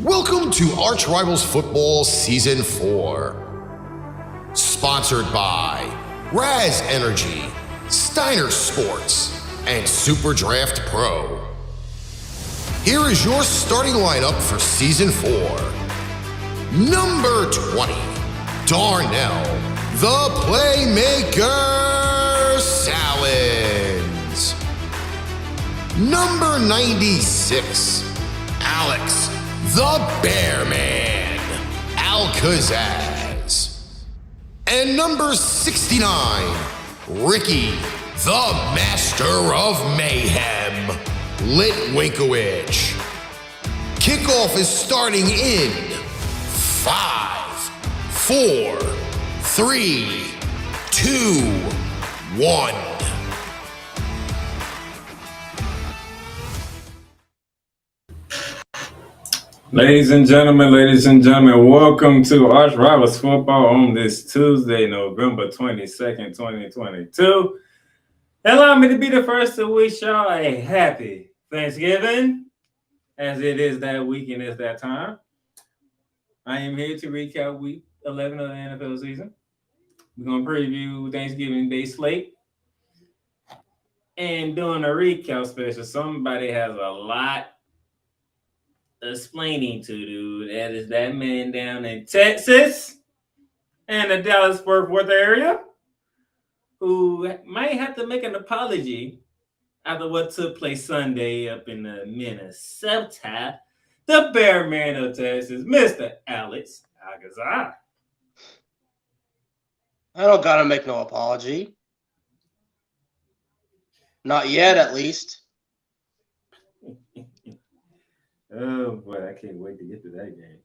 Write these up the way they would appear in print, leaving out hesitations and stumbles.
Welcome to ArchRivals Football Season 4. Sponsored by Raz Energy, Steiner Sports, and Super Draft Pro. Here is your starting lineup for Season 4. Number 20, Darnell, the Playmaker, Sallins. Number 96, Alex, the Bear Man, Al-Kazzaz. And number 69, Ricky, the Master of Mayhem, Litwinkowich. Kickoff is starting in 5, 4, 3, 2, 1. Ladies and gentlemen, welcome to ArchRivals Football on this Tuesday, November 22nd, 2022. Allow me to be the first to wish y'all a happy Thanksgiving, as it is that week and it's that time. I am here to recap week 11 of the NFL season. We're going to preview Thanksgiving Day slate. And doing a recap special, somebody has a lot explaining to do. That is that man down in Texas and the Dallas-Fort Worth area who might have to make an apology after what took place Sunday up in Minnesota. The Bear Man of Texas, Mr. Alex Al-Kazzaz. I don't gotta make no apology. Not yet, at least. Oh boy, I can't wait to get to that game.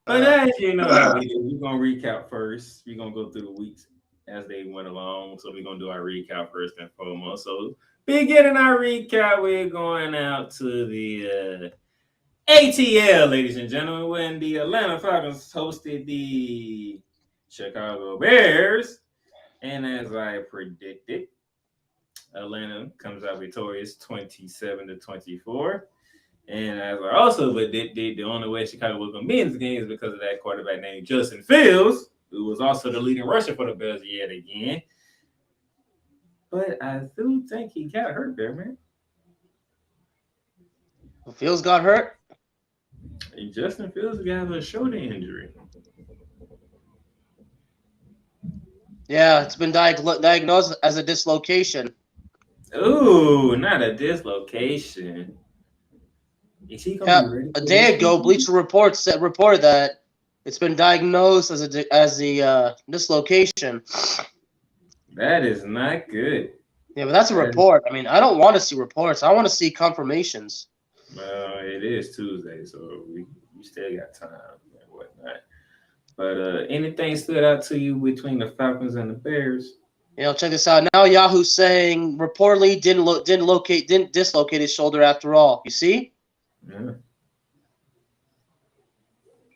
But as you know how we do, we're gonna recap first. We're gonna go through the weeks as they went along. So we're gonna do our recap first and foremost. So beginning our recap, we're going out to the ATL, ladies and gentlemen, when the Atlanta Falcons hosted the Chicago Bears. And as I predicted, Atlanta comes out victorious 27-24. And as I also predicted, the only way Chicago was going to be in this game is because of that quarterback named Justin Fields, who was also the leading rusher for the Bears yet again. But I do think he got hurt there, man. Fields got hurt? And Justin Fields got a shoulder injury. Yeah, it's been diagnosed as a dislocation. Ooh, not a dislocation. Is he gonna be ready a day ago, Bleacher Report reported that it's been diagnosed as a dislocation. That is not good. Yeah, but that's a report. I mean, I don't want to see reports. I want to see confirmations. Well, it is Tuesday, so we still got time and whatnot. But anything stood out to you between the Falcons and the Bears? Check this out. Now Yahoo's saying reportedly didn't dislocate his shoulder after all. You see? Yeah.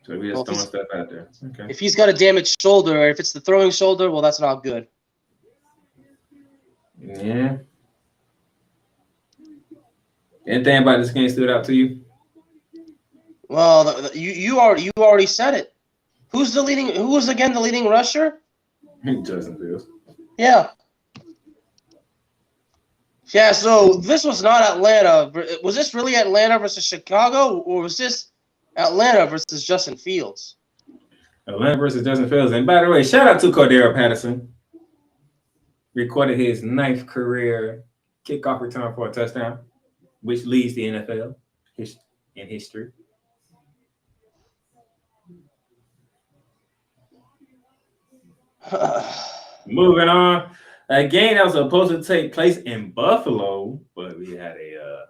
So we just throwing stuff out there. Okay. If he's got a damaged shoulder, or if it's the throwing shoulder, well, that's not good. Yeah. Anything about this game stood out to you? Well, you already said it. Who was the leading rusher? Justin Fields. Yeah. Yeah, so this was not Atlanta. Was this really Atlanta versus Chicago, or was this Atlanta versus Justin Fields? Atlanta versus Justin Fields. And by the way, shout out to Cordero Patterson. Recorded his 9th career kickoff return for a touchdown, which leads the NFL in history. Moving on. A game that was supposed to take place in Buffalo, but we had a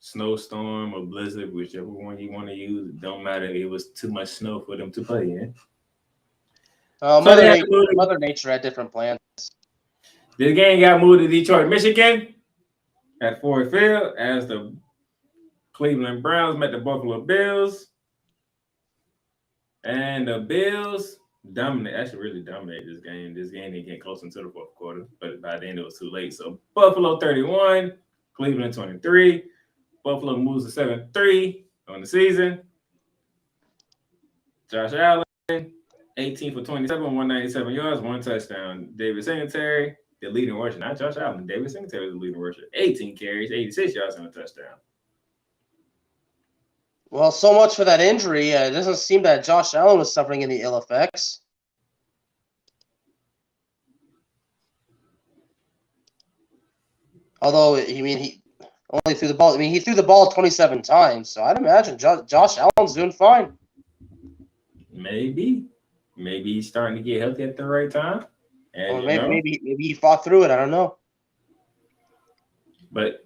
snowstorm or blizzard, whichever one you want to use. It don't matter. It was too much snow for them to play in. Mother Nature had different plans. This game got moved to Detroit, Michigan at Ford Field as the Cleveland Browns met the Buffalo Bills. And the Bills really dominated this game. This game didn't get close into the fourth quarter, but by then it was too late. So Buffalo 31, Cleveland 23. Buffalo moves to 7-3. on the season. Josh Allen, 18 for 27, 197 yards, 1 touchdown. David Singletary, the leading rusher. Not Josh Allen. David Singletary was the leading rusher. 18 carries, 86 yards, and a touchdown. Well, so much for that injury. It doesn't seem that Josh Allen was suffering any ill effects. Although, he only threw the ball. He threw the ball 27 times. So I'd imagine Josh Allen's doing fine. Maybe he's starting to get healthy at the right time. And, or maybe he fought through it. I don't know. But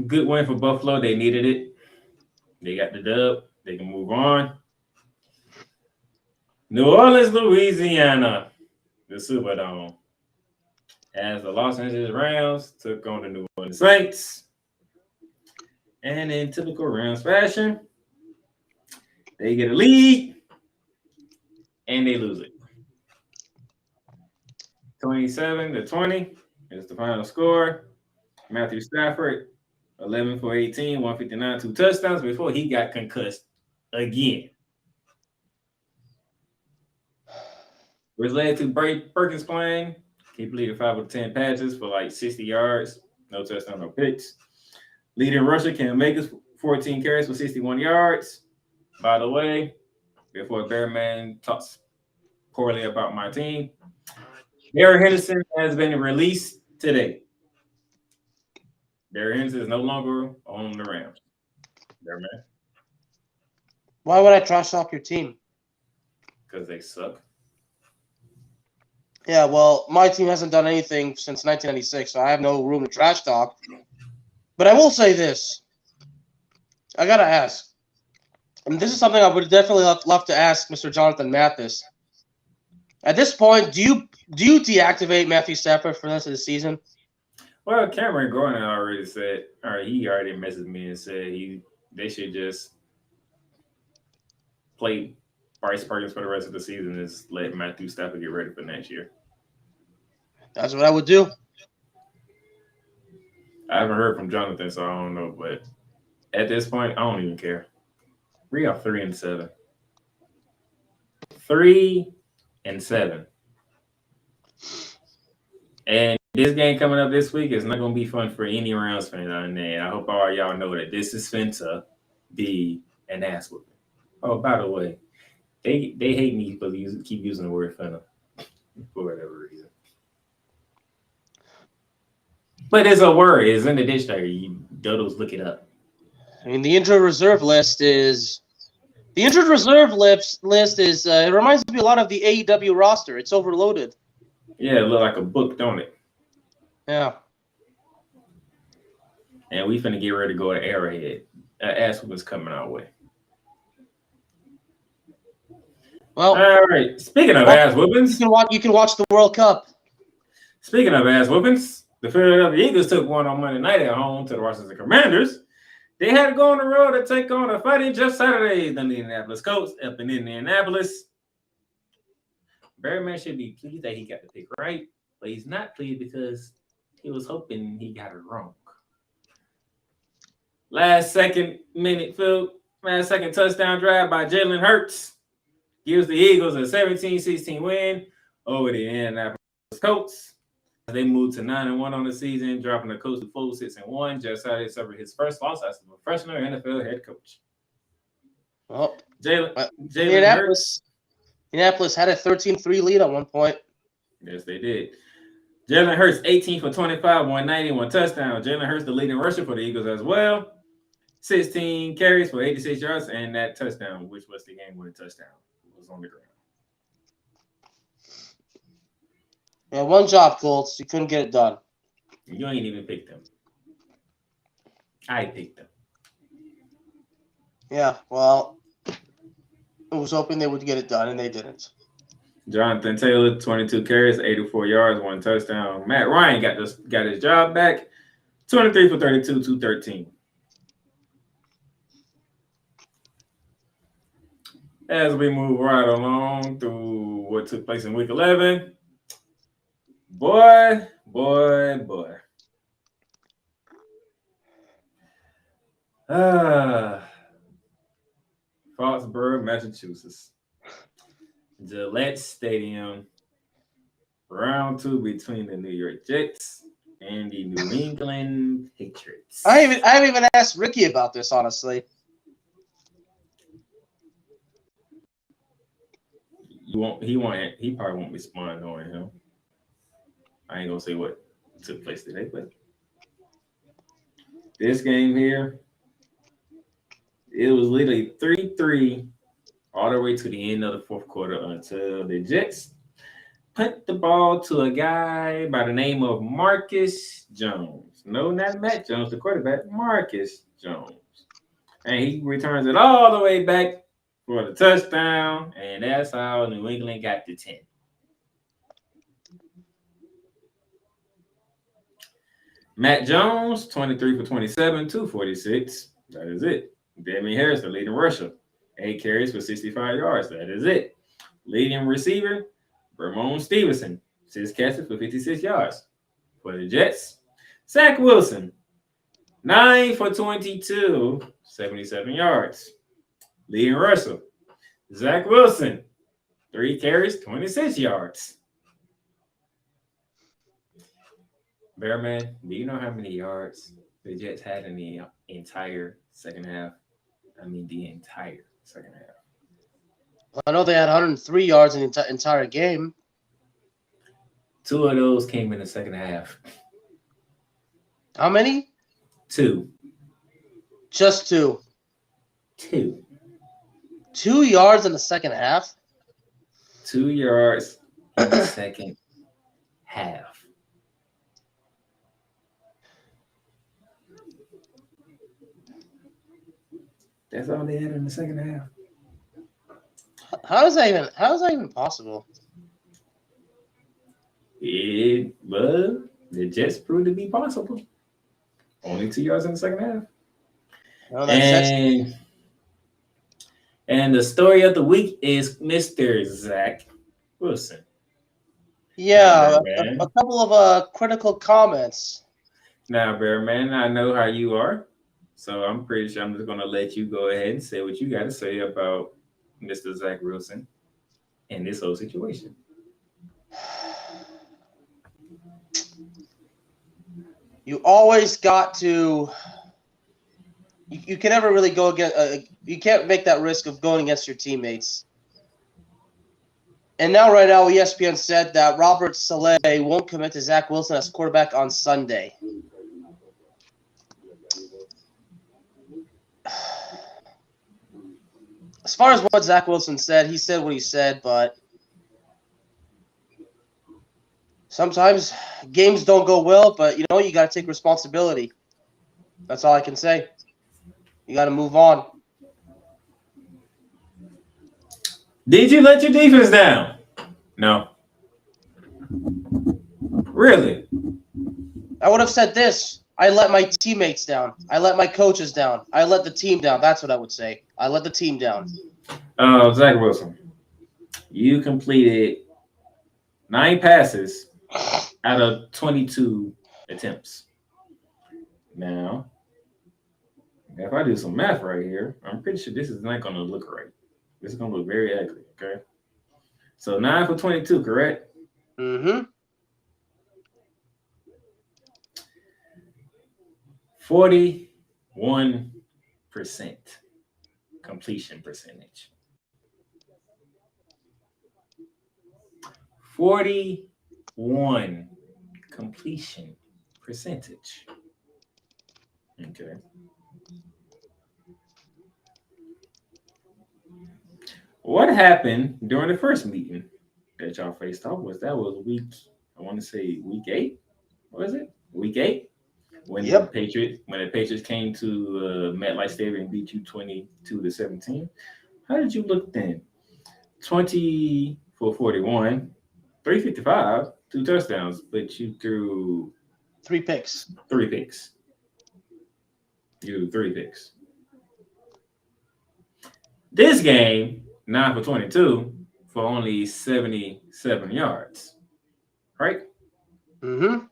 good win for Buffalo. They needed it. They got the dub. They can move on. New Orleans, Louisiana, the Superdome. As the Los Angeles Rams took on the New Orleans Saints. And in typical Rams fashion, they get a lead and they lose it. 27-20 is the final score. Matthew Stafford, 11 for 18, 159, 2 touchdowns before he got concussed again. Which led to Perkins playing. He completed 5 of 10 passes for like 60 yards. No touchdown, no picks. Leading rusher, Cam Akers, 14 carries for 61 yards. By the way, before Bearman talks poorly about my team, Darrell Henderson has been released today. Darrell Henderson is no longer on the Rams. Bearman. Why would I trash talk your team? Because they suck. Yeah, well, my team hasn't done anything since 1996, so I have no room to trash talk. But I will say this. I got to ask. And this is something I would definitely love to ask Mr. Jonathan Mathis. At this point, do you deactivate Matthew Stafford for the rest of the season? Well, Cameron Gordon already said, or he already messaged me and said they should just play Bryce Perkins for the rest of the season and just let Matthew Stafford get ready for next year. That's what I would do. I haven't heard from Jonathan, so I don't know. But at this point, I don't even care. We are 3-7. 3-7. And this game coming up this week is not going to be fun for any Rams fan out there. I hope all y'all know that this is finna be an ass whooping. Oh, by the way, they hate me for keep using the word finna for whatever reason. But it's a word. It's in the dictionary. You dodos look it up. I mean, the injured reserve list is it reminds me a lot of the AEW roster. It's overloaded. Yeah, it look like a book, don't it? Yeah. And we finna get ready to go to Arrowhead. Ass whooping's coming our way. Well, all right. Speaking of ass whoopings, you can watch the World Cup. Speaking of ass whoopings, the Philadelphia Eagles took one on Monday night at home to the Washington Commanders. They had to go on the road to take on a fighting Jeff Saturday, the Indianapolis Colts, up in Indianapolis. Bearman should be pleased that he got the pick right, but he's not pleased because he was hoping he got it wrong. Last second touchdown drive by Jalen Hurts gives the Eagles a 17-16 win over the Indianapolis Colts. They moved to 9-1 on the season, dropping the Colts to 4-6-1. Jeff Saturday suffered his first loss as a professional NFL head coach. Well, Jalen Hurts. Indianapolis had a 13-3 lead at one point. Yes, they did. Jalen Hurts, 18 for 25, 190, 1 touchdown. Jalen Hurts, the leading rusher for the Eagles as well. 16 carries for 86 yards, and that touchdown, which was the game-winning touchdown, was on the ground. Yeah, one job, Colts. You couldn't get it done. You ain't even picked them. I picked them. Yeah, well, I was hoping they would get it done, and they didn't. Jonathan Taylor, 22 carries, 84 yards, 1 touchdown. Matt Ryan got his job back, 23 for 32, 213. As we move right along through what took place in Week 11, boy. Foxborough, Massachusetts. Gillette Stadium. Round 2 between the New York Jets and the New England Patriots. I haven't even asked Ricky about this, honestly. He probably won't respond on him. I ain't gonna say what took place today, but this game here, it was literally 3-3 all the way to the end of the fourth quarter until the Jets put the ball to a guy by the name of Marcus Jones. No, not Matt Jones, the quarterback, Marcus Jones. And he returns it all the way back for the touchdown, and that's how New England got to 10. Matt Jones, 23 for 27, 246. That is it. Damian Harris, the leading rusher. 8 carries for 65 yards. That is it. Leading receiver, Ramon Stevenson, 6 catches for 56 yards. For the Jets, Zach Wilson, 9 for 22, 77 yards. Leading rusher, Zach Wilson, 3 carries, 26 yards. Bearman, do you know how many yards the Jets had in the entire second half? I mean, the entire second half. I know they had 103 yards in the entire game. 2 of those came in the second half. How many? 2. Just 2. 2. 2 yards in the second half? 2 yards in the second half. That's all they had in the second half. How is that even possible? The Jets proved to be possible. Only 2 yards in the second half. Oh, And the story of the week is Mr. Zach Wilson. Yeah, a couple of critical comments. Now, Bearman, I know how you are, so I'm pretty sure I'm just going to let you go ahead and say what you got to say about Mr. Zach Wilson and this whole situation. You always got to. You can never really go against. You can't make that risk of going against your teammates. And now, right now, ESPN said that Robert Saleh won't commit to Zach Wilson as quarterback on Sunday. As far as what Zach Wilson said, he said what he said, but sometimes games don't go well, but you got to take responsibility. That's all I can say. You got to move on. Did you let your defense down? No. Really? I would have said this. I let my teammates down. I let my coaches down. I let the team down. That's what I would say. I let the team down. Zach Wilson, you completed 9 passes out of 22 attempts. Now, if I do some math right here, I'm pretty sure this is not going to look right. This is going to look very ugly, okay? So 9 for 22, correct? Mm-hmm. 41% completion percentage. 41 completion percentage. Okay. What happened during the first meeting that y'all faced off was week 8. Was it? Week 8? When the Patriots came to MetLife Stadium and beat you 22-17. How did you look then? 20 for 41, 355, 2 touchdowns, but you threw 3 picks. 3 picks. You threw 3 picks. This game, 9 for 22 for only 77 yards. Right? Mm-hmm.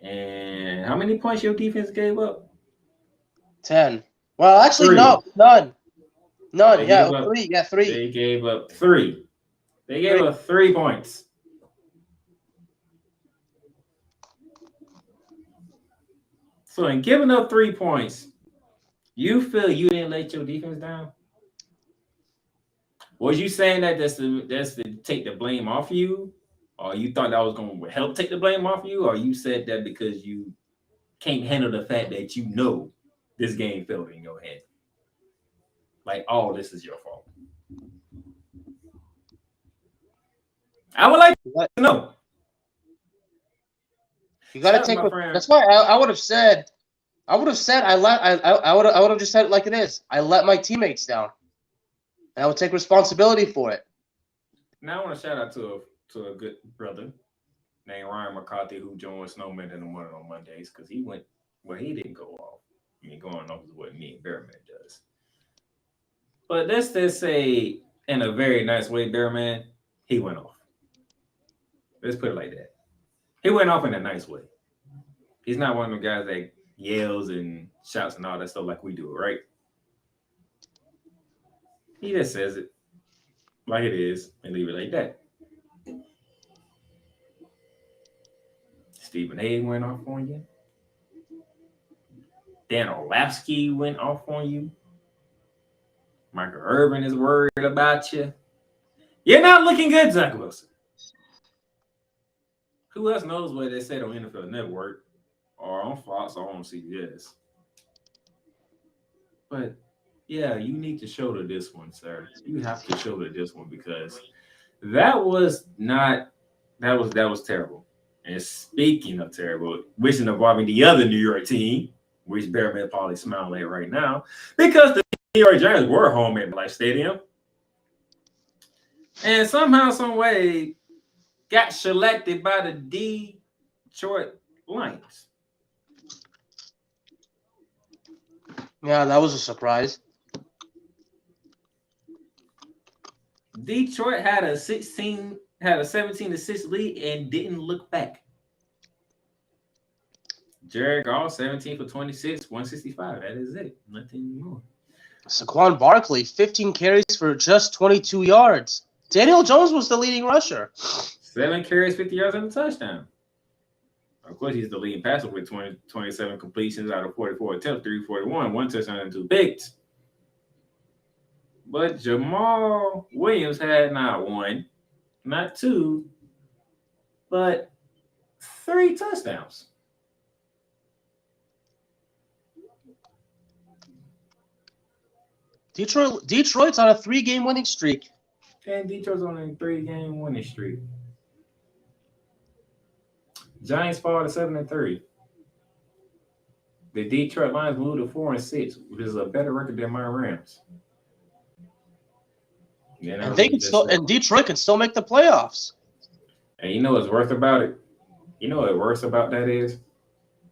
And how many points your defense gave up? 10. Well, actually, 3. no, none. None. They Yeah, gave up- 3. Yeah, 3. They gave up 3. They gave up 3 points. So in giving up 3 points, you feel you didn't let your defense down? Was you saying that that's to take the blame off you? Or you thought that was going to help take the blame off you? Or you said that because you can't handle the fact that you know this game failed in your head? Like, oh, this is your fault. I would like to know. You got to take. That's why I would have said. I would have said I would have just said it like it is. I let my teammates down, and I would take responsibility for it. Now I want to shout out to a good brother named Ryan McCarthy who joined Snowman in the morning on Mondays because he went. Well, he didn't go off. I mean, going off is what me and Bearman does. But let's just say, in a very nice way, Bearman, he went off. Let's put it like that. He went off in a nice way. He's not one of the guys that yells and shouts and all that stuff like we do, right? He just says it like it is and leave it like that. Stephen A. went off on you. Dan Orlovsky went off on you. Michael Irvin is worried about you. You're not looking good, Zach Wilson. Who else knows what they said on NFL Network or on Fox or on CBS? But yeah, you need to shoulder this one, sir. You have to shoulder this one because that was terrible. And speaking of terrible, which involving the other New York team, which Bearman probably smiling at right now, because the New York Giants were home at Life Stadium. And somehow, some way, got selected by the Detroit Lions. Yeah, that was a surprise. Detroit had a 17-6 lead and didn't look back. Jared Goff, 17 for 26, 165. That is it. Nothing more. Saquon Barkley, 15 carries for just 22 yards. Daniel Jones was the leading rusher. 7 carries, 50 yards, and a touchdown. Of course, he's the leading passer with 27 completions out of 44 attempts, 341, 1 touchdown, and 2 picks. But Jamal Williams had not 1, not 2, but 3 touchdowns. Detroit's on a 3-game winning streak. And Detroit's on a 3-game winning streak. Giants fall to 7-3. The Detroit Lions moved to 4-6, which is a better record than my Rams. And Detroit can still make the playoffs. And you know what's worse about it? You know what worse about that is?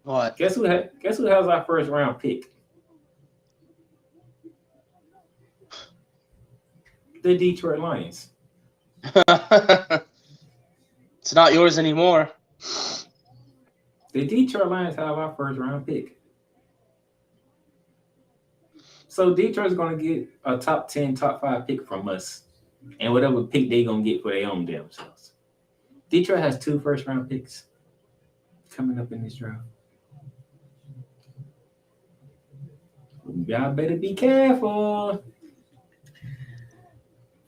What? Guess who has our first round pick? The Detroit Lions. It's not yours anymore. The Detroit Lions have our first round pick. So Detroit's going to get a top 10, top 5 pick from us. And whatever pick they're going to get for their own damn selves. Detroit has 2 first round picks coming up in this draft. Y'all better be careful.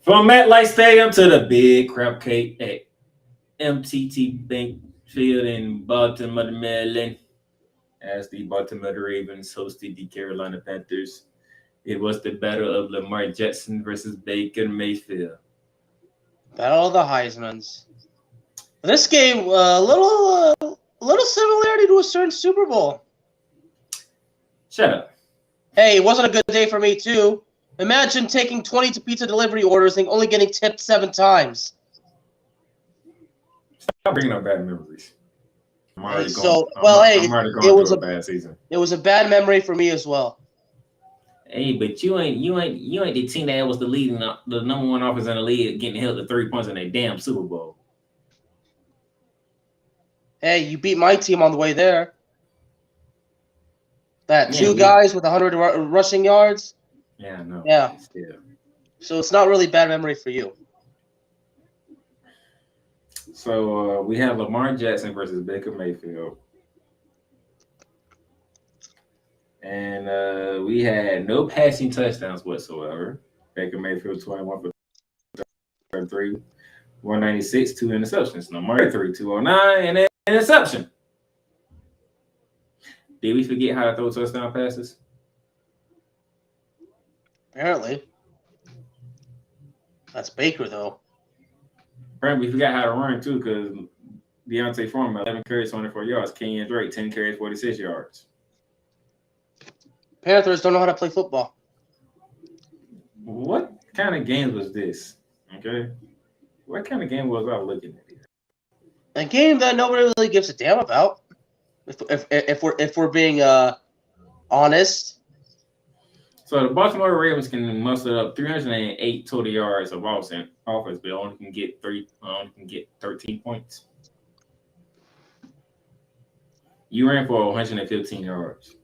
From MetLife Stadium to the big crab cake at MTT Bank Field in Baltimore, Maryland, as the Baltimore Ravens hosted the Carolina Panthers. It was the battle of Lamar Jackson versus Baker Mayfield. Battle of the Heismans. This game, a little similarity to a certain Super Bowl. Shut up. Hey, it wasn't a good day for me, too. Imagine taking 20 pizza delivery orders and only getting tipped 7 times. Stop bringing up bad memories. It was a bad season. It was a bad memory for me as well. Hey, but you ain't the team that was the number 1 offense in the league getting held to 3 points in a damn Super Bowl. Hey, you beat my team on the way there. That 2 guys with 100 rushing yards. Yeah, I know. Yeah. Still. So it's not really bad memory for you. So we have Lamar Jackson versus Baker Mayfield. And we had no passing touchdowns whatsoever. Baker Mayfield 21 for 33, 196, 2 interceptions. Lamar 3, 209, and an interception. Did we forget how to throw touchdown passes? Apparently. That's Baker, though. Apparently, we forgot how to run, too, because Deontay Foreman, 11 carries, 24 yards. Kenyon Drake, 10 carries, 46 yards. Panthers don't know how to play football. What kind of game was this? Okay. What kind of game was I looking at here? A game that nobody really gives a damn about. If we're being honest. So the Baltimore Ravens can muster up 308 total yards of offense, but only can get 13 points. You ran for 115 yards.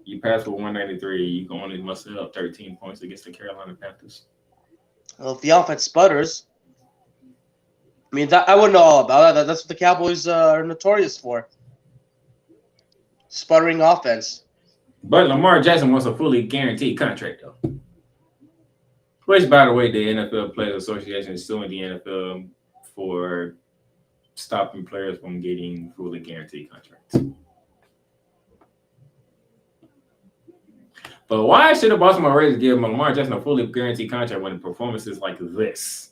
You passed for 193. You can only muster up 13 points against the Carolina Panthers. Well, if the offense sputters, I mean, I wouldn't know all about that. That's what the Cowboys are notorious for. Sputtering offense. But Lamar Jackson wants a fully guaranteed contract, though. Which, by the way, the NFL Players Association is suing the NFL for stopping players from getting fully guaranteed contracts. But why should the Baltimore Ravens give Lamar Jackson a fully guaranteed contract when the performance is like this?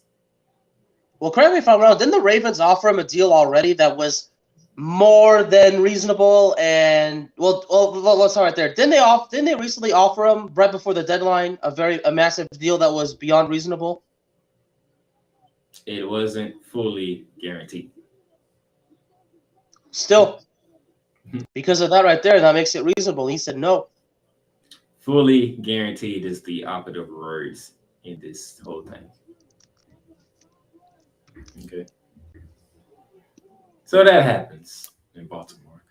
Well, correct me if I'm wrong. Didn't the Ravens offer him a deal already that was more than reasonable? And well, let's start right there. Didn't they recently offer him right before the deadline a massive deal that was beyond reasonable? It wasn't fully guaranteed. Still, because of that right there, that makes it reasonable. He said no. Fully guaranteed is the operative words in this whole thing. Okay. So that happens in Baltimore.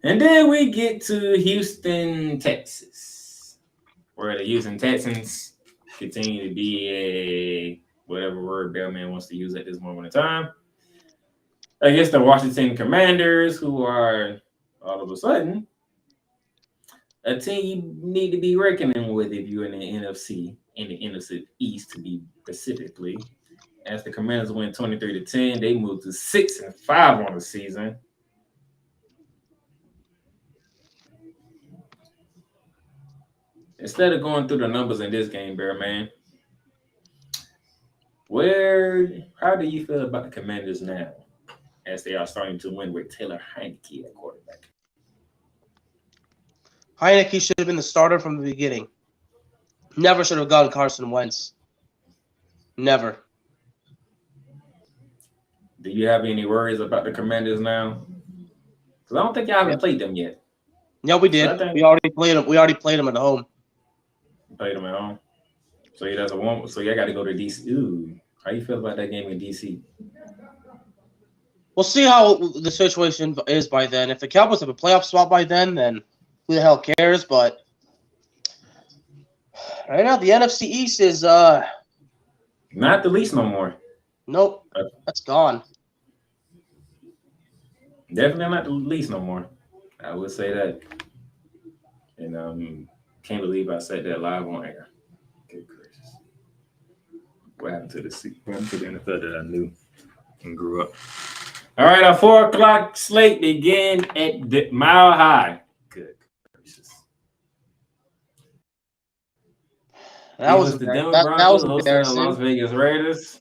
And then we get to Houston, Texas, where the Houston Texans continue to be a whatever word Bellman wants to use at this moment in time. Against the Washington Commanders, who are all of a sudden a team you need to be reckoning with if you're in the NFC East to be specifically. As the Commanders win 23-10, they move to 6-5 on the season. Instead of going through the numbers in this game, Bear Man, how do you feel about the Commanders now, as they are starting to win with Taylor Heineke at quarterback? Heineke should have been the starter from the beginning. Never should have gone Carson Wentz. Never. Do you have any worries about the Commanders now? Because I don't think y'all haven't played them yet. No, we did. So we already played them. We already played them at home. Played them at home. So you got to go to DC. Ooh, how you feel about that game in DC? We'll see how the situation is by then. If the Cowboys have a playoff spot by then who the hell cares? But right now, the NFC East is not the least no more. Nope, that's gone. Definitely not the least no more. I would say that. And can't believe I said that live on air. Good gracious. What happened to the NFL that I knew and grew up? All right, our 4 o'clock slate begin at the Mile High. Good gracious. That was the Denver Broncos hosting the Las Vegas Raiders.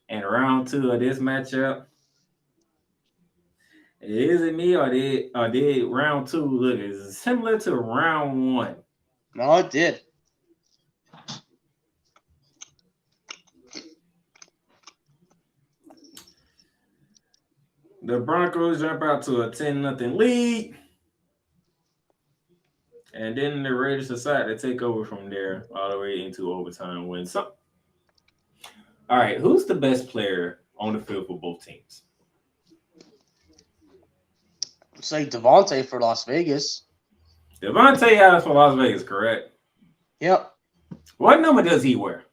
And round 2 of this matchup. Is it me or did round 2 look as similar to round 1? No, it did. The Broncos jump out to a 10-0 lead. And then the Raiders decide to take over from there all the way into overtime win. So, all right, who's the best player on the field for both teams? Say Devontae for Las Vegas. Devontae Adams for Las Vegas, correct? Yep. What number does he wear?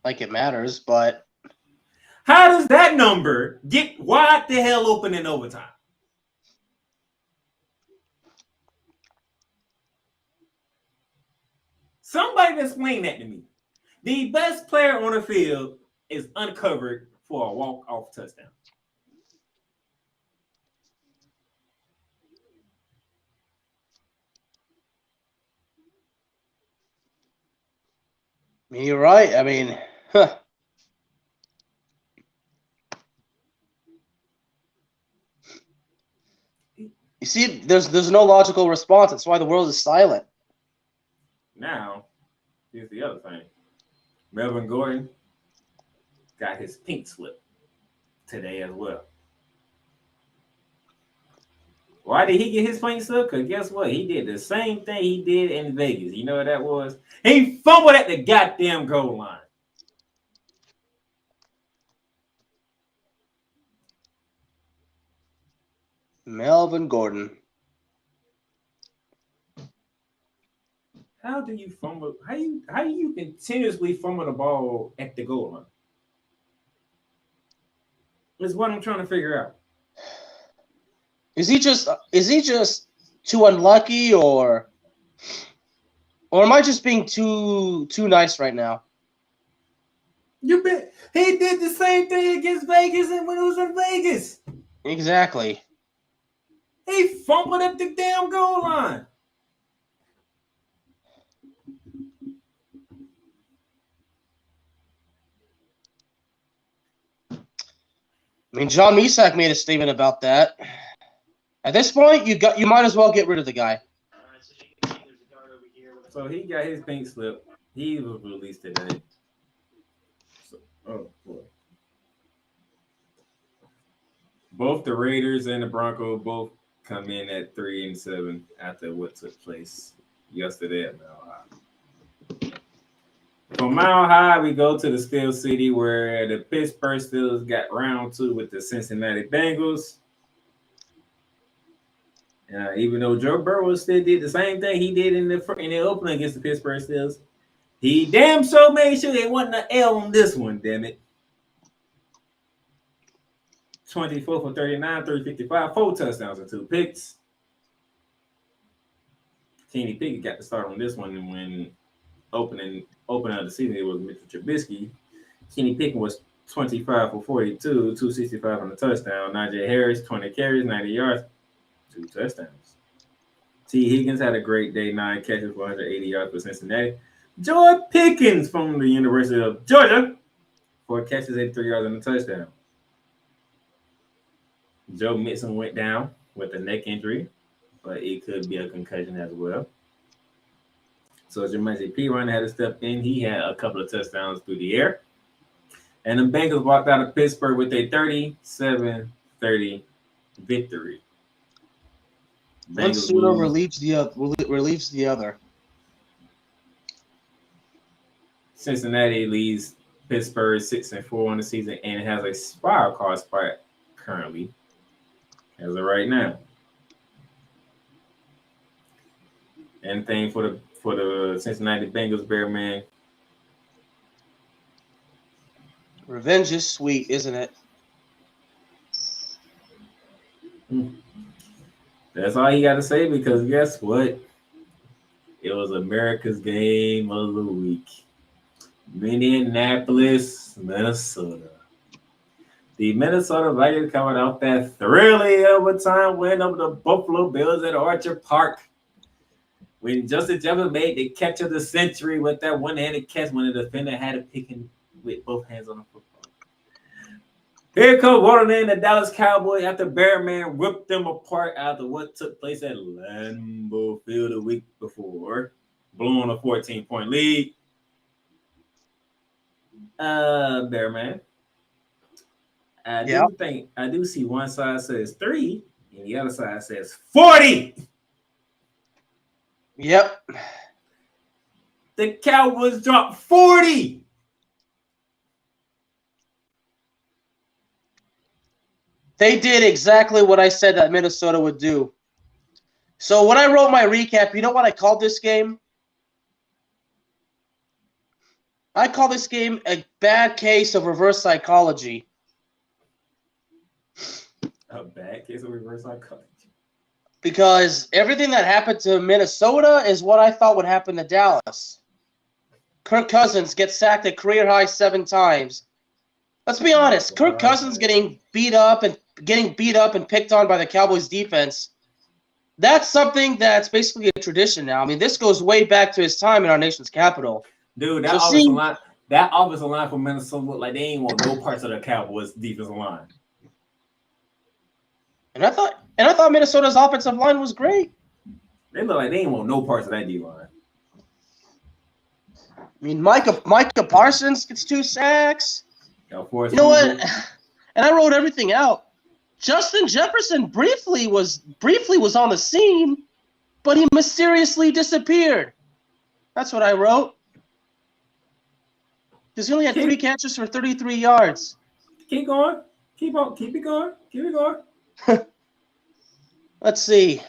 Like it matters, but how does that number get wide the hell open in overtime? Somebody explain that to me. The best player on the field is uncovered for a walk-off touchdown. you're right. I mean, huh. You see, there's no logical response. That's why the world is silent. Now, here's the other thing. Melvin Gordon got his pink slip today as well. Why did he get his pink slip? Because guess what? He did the same thing he did in Vegas. You know what that was? He fumbled at the goddamn goal line. Melvin Gordon. How do you fumble? How do you continuously fumble the ball at the goal line? Is what I'm trying to figure out. Is he just too unlucky, or am I just being too nice right now? You bet. He did the same thing against Vegas and when it was in Vegas. Exactly. He fumbled at the damn goal line. I mean, John Misak made a statement about that. At this point, you might as well get rid of the guy. So he got his pink slip. He was released today. So, oh boy. Both the Raiders and the Broncos both come in at 3-7 after what took place yesterday at Mile High. From Mile High, we go to the Steel City where the Pittsburgh Steelers got round 2 with the Cincinnati Bengals. Even though Joe Burrow still did the same thing he did in the opening against the Pittsburgh Steelers, he damn sure made sure it wasn't an L on this one, damn it. 24 for 39, 355, 4 touchdowns and 2 picks. Kenny Pickett got the start on this one, and when opening of the season, it was Mitchell Trubisky. Kenny Pickett was 25 for 42, 265 on the touchdown. Najee Harris, 20 carries, 90 yards, 2 touchdowns. T. Higgins had a great day, 9 catches for 180 yards for Cincinnati. Joy Pickens from the University of Georgia, 4 catches, 83 yards on the touchdown. Joe Mixon went down with a neck injury, but it could be a concussion as well. So Jermaine P. had to step in. He had a couple of touchdowns through the air. And the Bengals walked out of Pittsburgh with a 37-30 victory. One sooner relieves the other. Cincinnati leads Pittsburgh 6-4 on the season and has a wild card spot currently as of right now. Anything for the Cincinnati Bengals, Bear Man? Revenge is sweet, isn't it? That's all you got to say, because guess what? It was America's game of the week. Minneapolis, Minnesota. The Minnesota Vikings coming off that thrilling overtime win over the Buffalo Bills at Orchard Park. When Justin Jefferson made the catch of the century with that one-handed catch when the defender had to pick him with both hands on the football. Here comes rolling in the Dallas Cowboys after Bearman ripped them apart after what took place at Lambeau Field a week before, blowing a 14-point lead. Bearman. I do see one side says 3 and the other side says 40. Yep. The Cowboys dropped 40. They did exactly what I said that Minnesota would do. So when I wrote my recap, you know what I called this game? I call this game a bad case of reverse psychology. A bad case of reverse psychology. Because everything that happened to Minnesota is what I thought would happen to Dallas. Kirk Cousins gets sacked a career high 7 times. Let's be honest. Kirk Cousins getting beat up and picked on by the Cowboys defense. That's something that's basically a tradition now. I mean, this goes way back to his time in our nation's capital. Dude, that offensive line for Minnesota looked like they ain't want no parts of the Cowboys defensive line. And I thought Minnesota's offensive line was great. They look like they ain't want no parts of that D line. I mean, Micah Parsons gets 2 sacks. You know what? And I wrote everything out. Justin Jefferson briefly was on the scene, but he mysteriously disappeared. That's what I wrote. Because he only had 3 catches for 33 yards. Keep going. Keep it going. Let's see.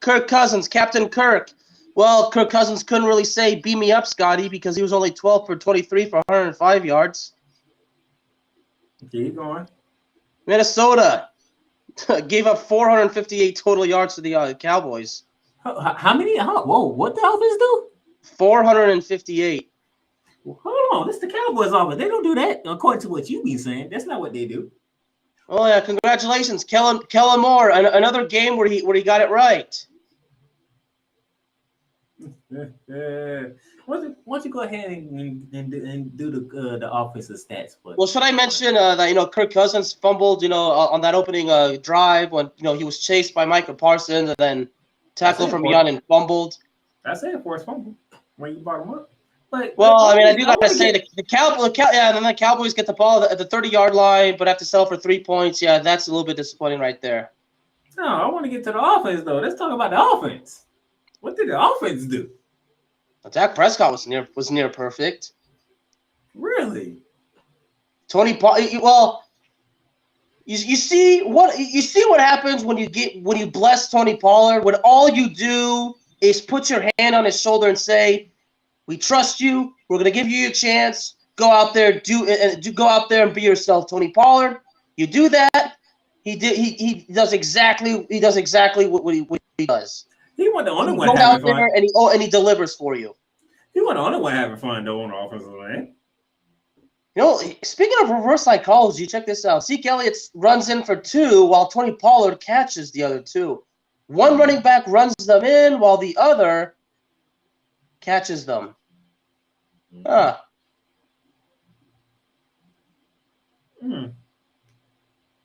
Kirk Cousins, Captain Kirk. Well, Kirk Cousins couldn't really say, beam me up, Scotty, because he was only 12 for 23 for 105 yards. Keep going. Minnesota gave up 458 total yards to the Cowboys. How many? Whoa, what the offense do? 458. Hold on, this is the Cowboys offense. They don't do that, according to what you be saying. That's not what they do. Oh yeah, congratulations, Kellen Moore. Another game where he got it right. Why don't you go ahead and do the offensive stats? Well, should I mention that Kirk Cousins fumbled on that opening drive when he was chased by Micah Parsons and then tackled from behind and fumbled. That's it for his fumble when you brought him up. But I do gotta say the Cowboys, and then the Cowboys get the ball at the 30-yard line, but have to settle for 3 points. Yeah, that's a little bit disappointing right there. No, I want to get to the offense though. Let's talk about the offense. What did the offense do? Dak Prescott was near perfect. Really? Tony Paul. Well, you see what happens when you bless Tony Pollard, when all you do is put your hand on his shoulder and say, "We trust you. We're gonna give you a chance. Go out there, go out there and be yourself, Tony Pollard." You do that. He does exactly what he does. He wasn't the only one having fun. There and he delivers for you. He wasn't the only one having fun though on the offensive line. Speaking of reverse psychology, check this out. Zeke Elliott runs in for 2 while Tony Pollard catches the other 2. One running back runs them in while the other catches them. Huh.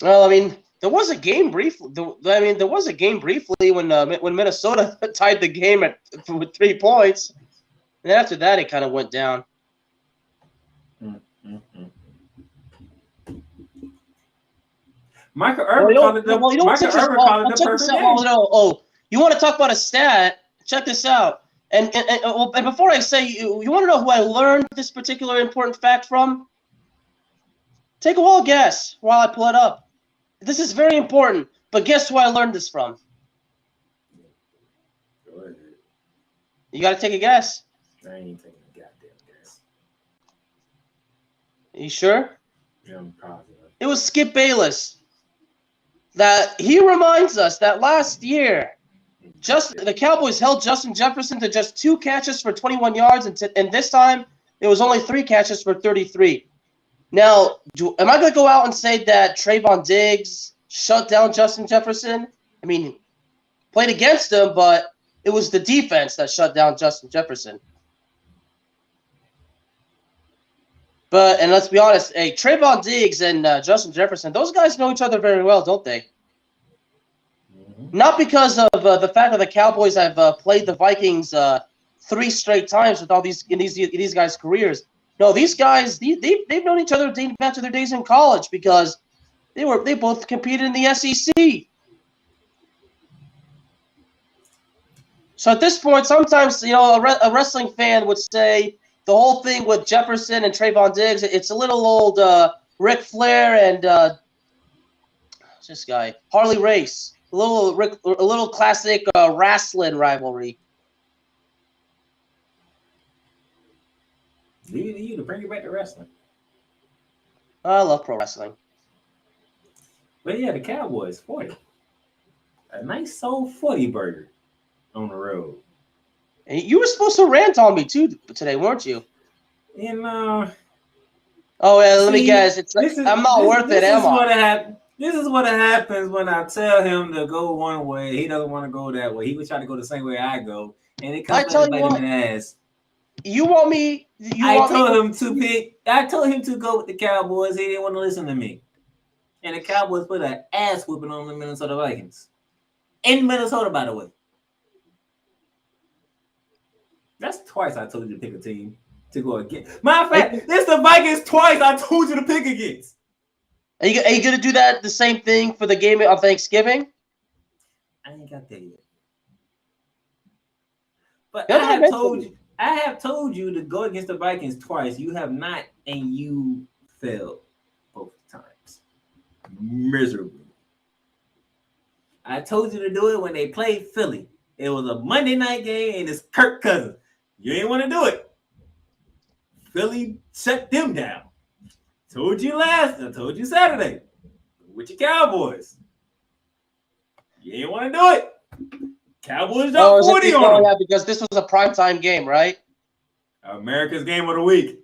Well, I mean, there was a game briefly. There was a game briefly when Minnesota tied the game with 3 points, and after that, it kind of went down. Michael Irvin called it the perfect game. You want to talk about a stat? Check this out. And before I say, you want to know who I learned this particular important fact from? Take a wild guess while I pull it up. This is very important, but guess who I learned this from? Go ahead. You got to take a guess. I ain't taking a goddamn guess. You sure? Yeah, I'm positive. It was Skip Bayless. That he reminds us that last year, the Cowboys held Justin Jefferson to just 2 catches for 21 yards, and this time it was only 3 catches for 33. Now, am I going to go out and say that Trayvon Diggs shut down Justin Jefferson? I mean, played against him, but it was the defense that shut down Justin Jefferson. And let's be honest, Trayvon Diggs and Justin Jefferson, those guys know each other very well, don't they? Mm-hmm. Not because of the fact that the Cowboys have played the Vikings 3 straight times with all these guys' careers. No, these guys, they've known each other dating back to their days in college because they both competed in the SEC. So at this point, sometimes a wrestling fan would say the whole thing with Jefferson and Trayvon Diggs, it's a little old Ric Flair and this guy Harley Race, a little classic wrestling rivalry. Leave it to you to bring it back to wrestling. I love pro wrestling. But yeah, the Cowboys 40. A nice soul 40 burger on the road. And you were supposed to rant on me too today, weren't you? And oh yeah, let me guess. I'm not worth it, am I? This is what happens when I tell him to go one way. He doesn't want to go that way. He would try to go the same way I go, and it comes back to bite him in the ass. You want me? I told him to go with the Cowboys. He didn't want to listen to me, and the Cowboys put an ass whooping on the Minnesota Vikings in Minnesota, by the way. That's twice I told you to pick a team to go against. Matter of fact, this the Vikings twice I told you to pick against. Are you going to do that the same thing for the game on Thanksgiving? I ain't got that yet. But I have told you to go against the Vikings twice. You have not, and you failed both times. Miserably. I told you to do it when they played Philly. It was a Monday night game, and it's Kirk Cousins. You ain't want to do it. Philly shut them down. Told you I told you Saturday. With your Cowboys. You ain't want to do it. Cowboys dropped 40 on them. Yeah, because this was a primetime game, right? America's game of the week.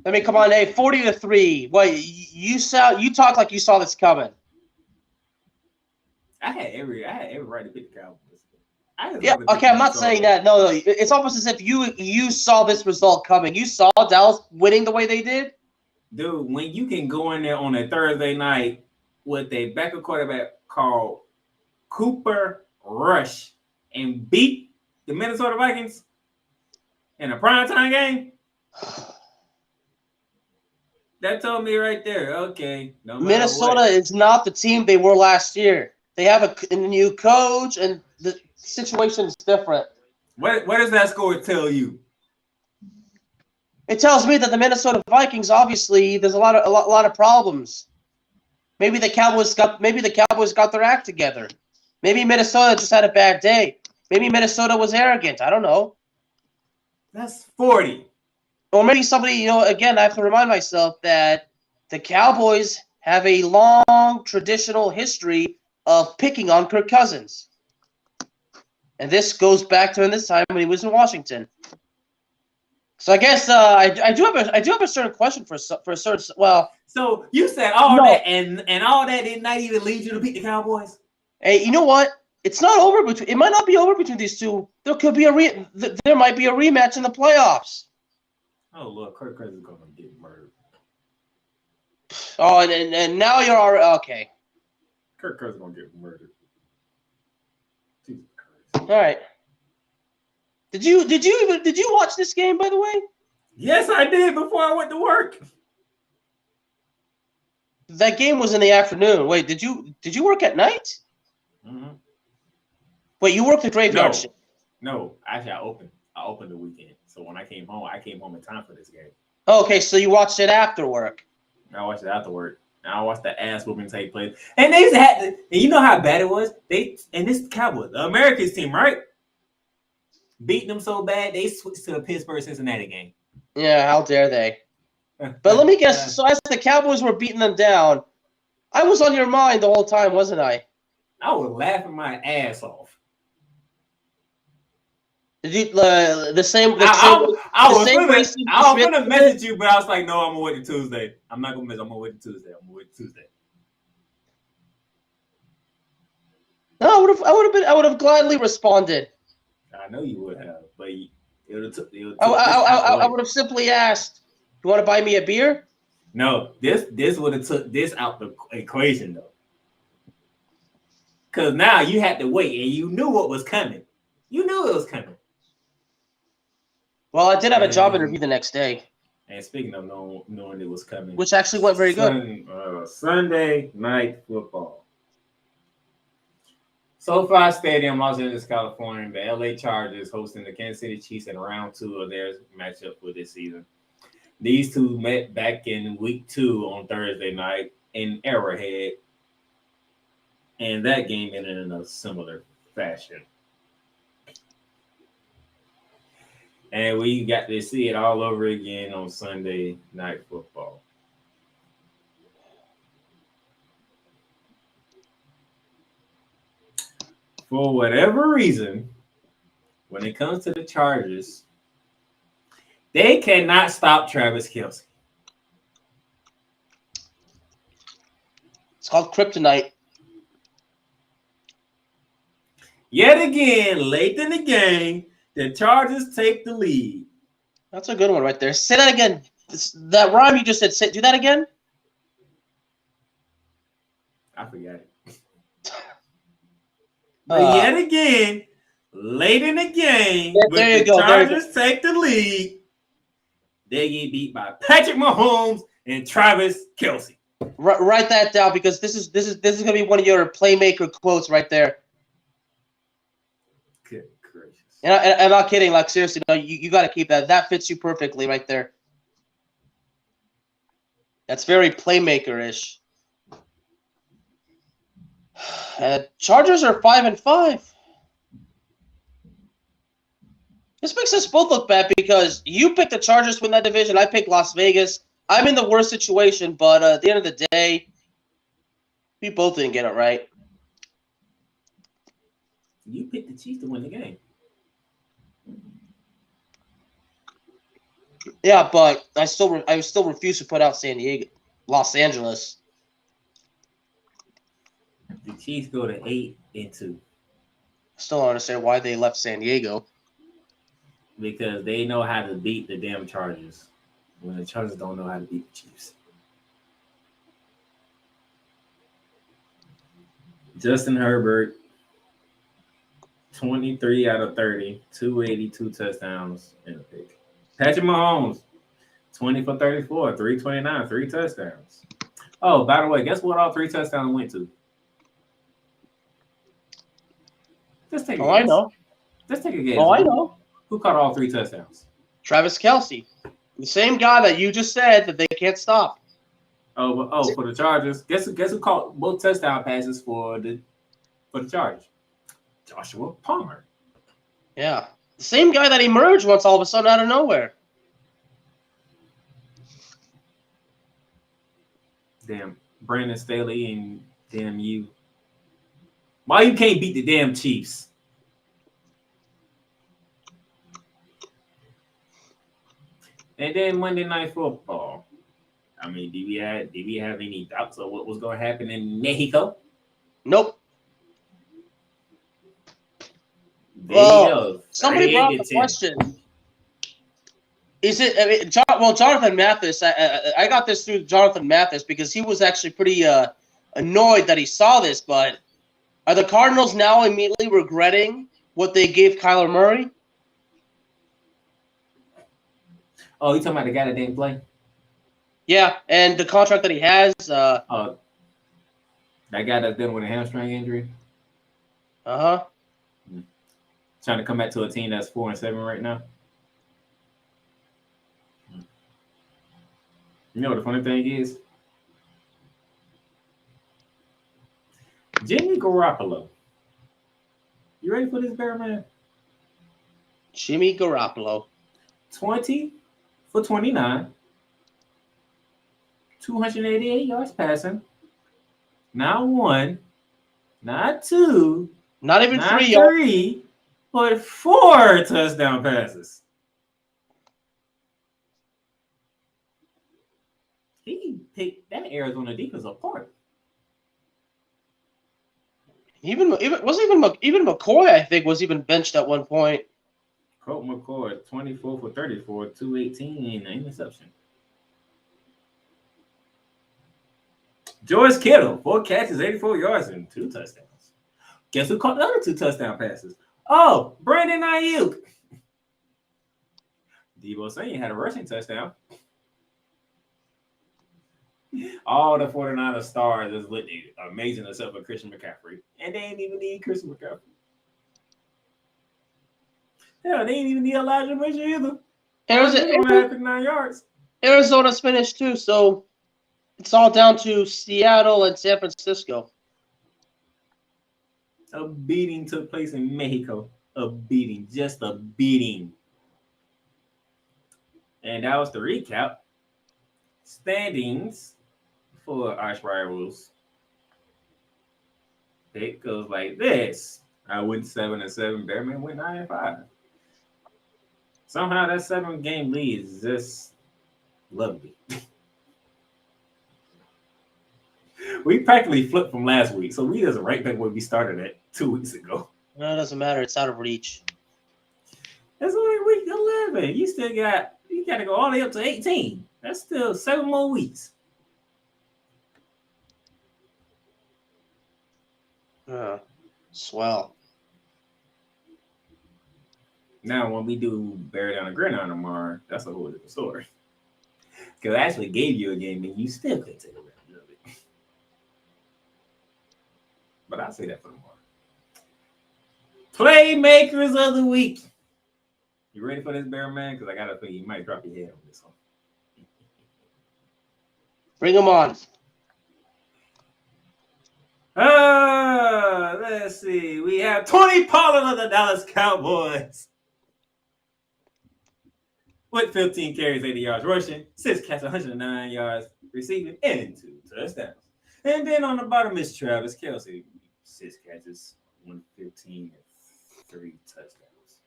I mean, come on, hey, 40-3. Wait, you talk like you saw this coming. I had every right to pick the Cowboys. Yeah, okay, I'm not saying that. No, it's almost as if you saw this result coming. You saw Dallas winning the way they did. Dude, when you can go in there on a Thursday night with a backup quarterback called Cooper Rush and beat the Minnesota Vikings in a primetime game, that told me right there, okay. Minnesota is not the team they were last year. They have a new coach, and the situation is different. What does that score tell you? It tells me that the Minnesota Vikings, obviously, there's a lot of problems. Maybe the Cowboys got their act together. Maybe Minnesota just had a bad day. Maybe Minnesota was arrogant. I don't know. That's 40. Or maybe somebody, again, I have to remind myself that the Cowboys have a long traditional history of picking on Kirk Cousins. And this goes back to this time when he was in Washington. So I guess I do have a certain question for a certain. Well, so you said that, and all that did not even lead you to beat the Cowboys. Hey, you know what? It's not over between. It might not be over between these two. There could be there might be a rematch in the playoffs. Oh look, Kirk Cousins is gonna get murdered. Oh, and now you're already okay. Kirk Cousins is gonna get murdered. Jesus All Christ. right. Did you watch this game, by the way? Yes, I did before I went to work. That game was in the afternoon. Wait, did you work at night? Mm-hmm. Wait, you worked the graveyard shift? No, actually, I opened the weekend. So when I came home in time for this game. Oh, okay, so you watched it after work. I watched it after work. I watched the ass whooping take place, and they had to, and you know how bad it was. This Cowboys, the Americans team, right? Beating them so bad, they switched to the Pittsburgh-Cincinnati game. Yeah, how dare they? But let me guess. So as the Cowboys were beating them down, I was on your mind the whole time, wasn't I? I was laughing my ass off. Did you the same? I was gonna message you, but I was like, no, I'm gonna wait till Tuesday. I'm not gonna miss. I'm gonna wait till Tuesday. No, I would have gladly responded. I know you would have, but it would have took. I would have simply asked, "You want to buy me a beer?" No, this would have took this out the equation though, because now you had to wait, and you knew what was coming. You knew it was coming. Well, I did have a job interview the next day. And speaking of knowing it was coming, which actually went very good. Sunday night football. SoFi Stadium, Los Angeles, California. The LA Chargers hosting the Kansas City Chiefs in round 2 of their matchup for this season. These two met back in week 2 on Thursday night in Arrowhead, and that game ended in a similar fashion. And we got to see it all over again on Sunday Night Football. For whatever reason, when it comes to the Chargers, they cannot stop Travis Kelce. It's called kryptonite. Yet again, late in the game, the Chargers take the lead. That's a good one right there. Say that again. That rhyme you just said. Do that again. I forgot it. But yet again, late in the game, when the Chargers take the lead, they get beat by Patrick Mahomes and Travis Kelce. Write that down because this is gonna be one of your Playmaker quotes right there. Good gracious! And I'm not kidding. Like seriously, no, you got to keep that. That fits you perfectly right there. That's very Playmaker-ish. Chargers are 5-5. This makes us both look bad because you picked the Chargers to win that division. I picked Las Vegas. I'm in the worst situation, but at the end of the day, we both didn't get it right. You picked the Chiefs to win the game. Yeah, but I still refuse to put out Los Angeles. The Chiefs go to 8-2. Still don't understand why they left San Diego. Because they know how to beat the damn Chargers. When the Chargers don't know how to beat the Chiefs. Justin Herbert, 23 out of 30, 282 touchdowns and a pick. Patrick Mahomes, 20 for 34, 329, 3 touchdowns. Oh, by the way, guess what all 3 touchdowns went to? Just take a guess. I know. Just take a guess. I know. Who caught all 3 touchdowns? Travis Kelce. The same guy that you just said that they can't stop. Oh, for the Chargers. Guess who caught both touchdown passes for the Chargers? Joshua Palmer. Yeah. The same guy that emerged once all of a sudden out of nowhere. Damn. Brandon Staley and damn you. Why you can't beat the damn Chiefs? And then Monday Night Football. I mean, did we have any doubts of what was going to happen in Mexico? Nope. Somebody brought up the question. Is it? I mean, Jonathan Mathis. I got this through Jonathan Mathis because he was actually pretty annoyed that he saw this. But are the Cardinals now immediately regretting what they gave Kyler Murray? Oh, you talking about the guy that didn't play? Yeah, and the contract that he has. That guy that's dealing with a hamstring injury. Uh-huh. Trying to come back to a team that's 4-7 right now. You know what the funny thing is? Jimmy Garoppolo. You ready for this, Bear Man? Jimmy Garoppolo. 20 for 29. 288 yards passing. Not 1. Not 2. Not even not 3. 3. But 4 touchdown passes. He picked that Arizona defense apart. Even McCoy, I think, was even benched at one point. Colt McCoy, 24 for 34, 218, an interception. George Kittle, 4 catches, 84 yards, and 2 touchdowns. Guess who caught the other 2 touchdown passes? Oh, Brandon Ayuk. Deebo Samuel had a rushing touchdown. All the 49er stars is amazing except for Christian McCaffrey. And they ain't even need Christian McCaffrey. Yeah, they ain't even need Elijah Mitchell either. Arizona's finished too, so it's all down to Seattle and San Francisco. A beating took place in Mexico. A beating. Just a beating. And that was the recap. Standings for ArchRivals. It goes like this. I went 7-7. Bearman went 9-5. Somehow that 7-game lead is just lovely. We practically flipped from last week, so we just right back where we started at 2 weeks ago. No, it doesn't matter. It's out of reach. That's only week 11. You got to go all the way up to 18. That's still 7 more weeks. Swell. Now, when we do Bear Down the Gridiron tomorrow, that's a whole different story. Because I actually gave you a game and you still couldn't take advantage of it. But I'll say that for tomorrow. Playmakers of the week. You ready for this, Bear Man? Because I got a feeling you might drop your head on this one. Bring them on. Let's see. We have Tony Pollard of the Dallas Cowboys. With 15 carries, 80 yards rushing, 6 catches, 109 yards receiving, and 2 touchdowns. And then on the bottom is Travis Kelce, 6 catches, 115, and 3 touchdowns.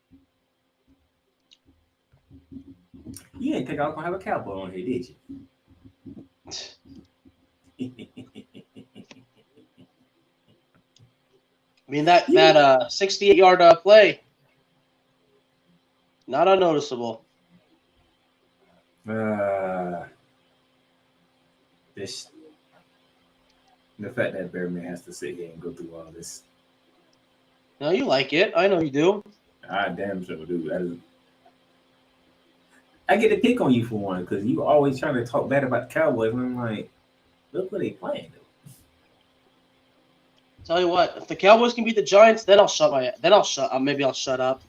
You didn't think I was going to have a cowboy on here, did you? I mean, that 68-yard play, not unnoticeable. The fact that Bearman has to sit here and go through all this. No, you like it. I know you do. I damn sure do. I get to pick on you for one because you always trying to talk bad about the Cowboys, and I'm like, look what they playing. Tell you what, if the Cowboys can beat the Giants, then I'll shut up.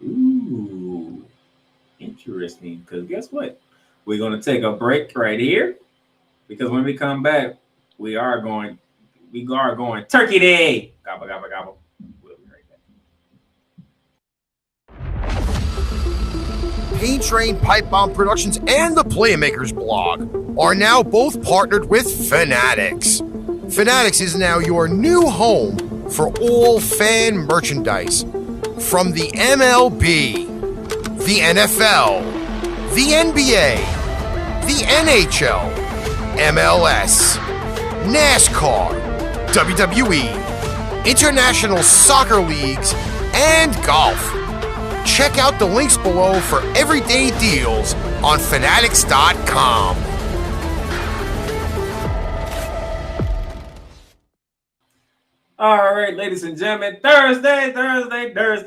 Ooh, interesting. Because guess what? We're going to take a break right here. Because when we come back, we are going Turkey Day. Gobble, gobble, gobble. We'll be right back. Paint Train Pipe Bomb Productions and the Playmakers blog are now both partnered with Fanatics. Fanatics is now your new home for all fan merchandise. From the MLB, the NFL, the NBA, the NHL, MLS, NASCAR, WWE, international soccer leagues, and golf. Check out the links below for everyday deals on fanatics.com. All right, ladies and gentlemen, Thursday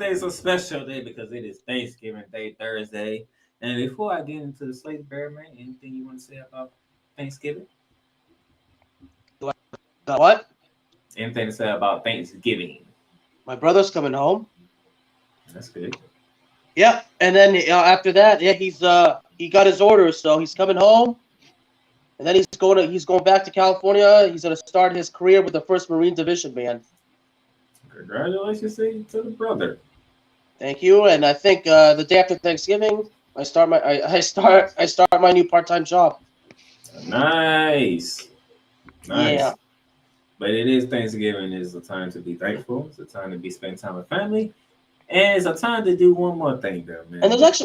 is a special day because it is Thanksgiving Day, Thursday. And before I get into the slate, Bearman, anything you want to say about Thanksgiving? What? Anything to say about Thanksgiving? My brother's coming home. That's good. Yeah, and then after that, he got his orders, so he's coming home. And then he's going back to California. He's going to start his career with the 1st Marine Division Band. Congratulations to the brother. Thank you. And I think the day after Thanksgiving, I start my new part-time job. Nice. Yeah. But it is Thanksgiving. It's a time to be thankful. It's a time to be spending time with family. And it's a time to do one more thing, though, man. And there's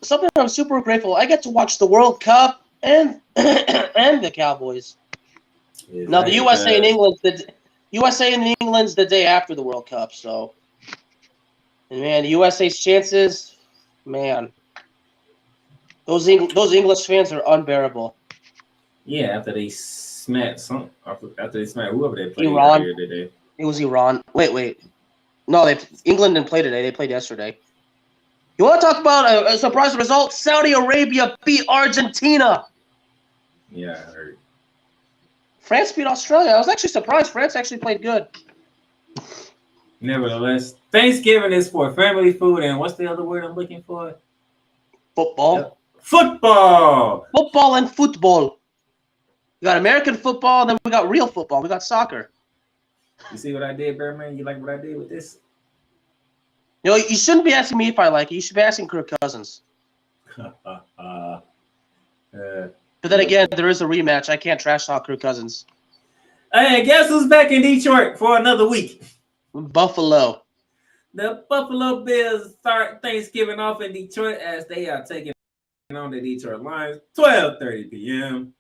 something I'm super grateful. I get to watch the World Cup and the Cowboys. Exactly. Now the USA and England's the day after the World Cup. So, and man, the USA's chances, man, those English fans are unbearable. Yeah, after they smacked whoever they played Iran. earlier today. It was Iran. Wait. No, England didn't play today. They played yesterday. You want to talk about a surprise result? Saudi Arabia beat Argentina. Yeah, I heard. France beat Australia. I was actually surprised. France actually played good. Nevertheless, Thanksgiving is for family food, and what's the other word I'm looking for? Football. Yep. Football. Football and football. We got American football, and then we got real football. We got soccer. You see what I did, Bearman? You like what I did with this? You shouldn't be asking me if I like it. You should be asking Kirk Cousins. But then again, there is a rematch. I can't trash talk Kirk Cousins. Hey, guess who's back in Detroit for another week? Buffalo. The Buffalo Bills start Thanksgiving off in Detroit as they are taking on the Detroit Lions. 12:30 p.m.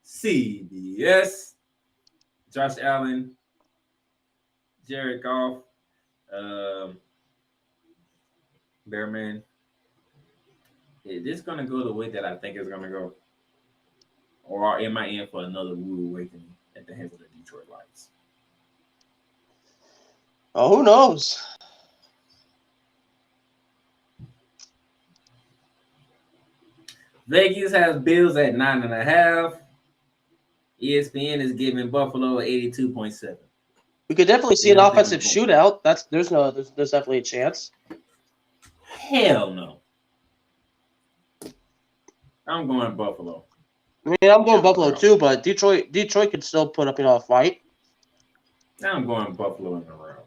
CBS. Josh Allen, Jared Goff, Bearman. Is this going to go the way that I think it's going to go? Or am I in for another rude awakening at the hands of the Detroit Lions? Oh, who knows? Vegas has Bills at 9.5. ESPN is giving Buffalo 82.7. We could definitely see an offensive shootout. There's definitely a chance. Hell no. I'm going Buffalo. I mean, I'm going Buffalo too, but Detroit could still put up a fight. I'm going Buffalo in a row.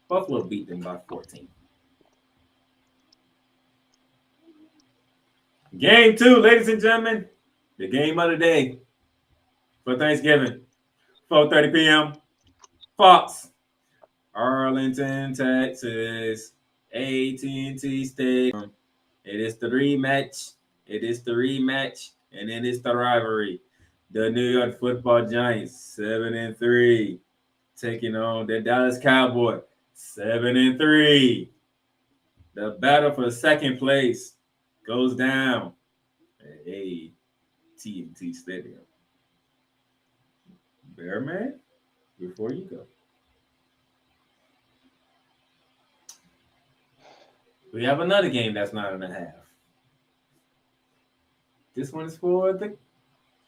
Buffalo beat them by 14. Game 2, ladies and gentlemen. The game of the day for Thanksgiving. 4:30 p.m. Fox. Arlington, Texas. AT&T Stadium. It is the rematch. And it is the rivalry. The New York Football Giants, 7-3, taking on the Dallas Cowboys, 7-3. The battle for second place goes down at AT&T Stadium. Bearman, before you go. We have another game that's 9.5. This one is for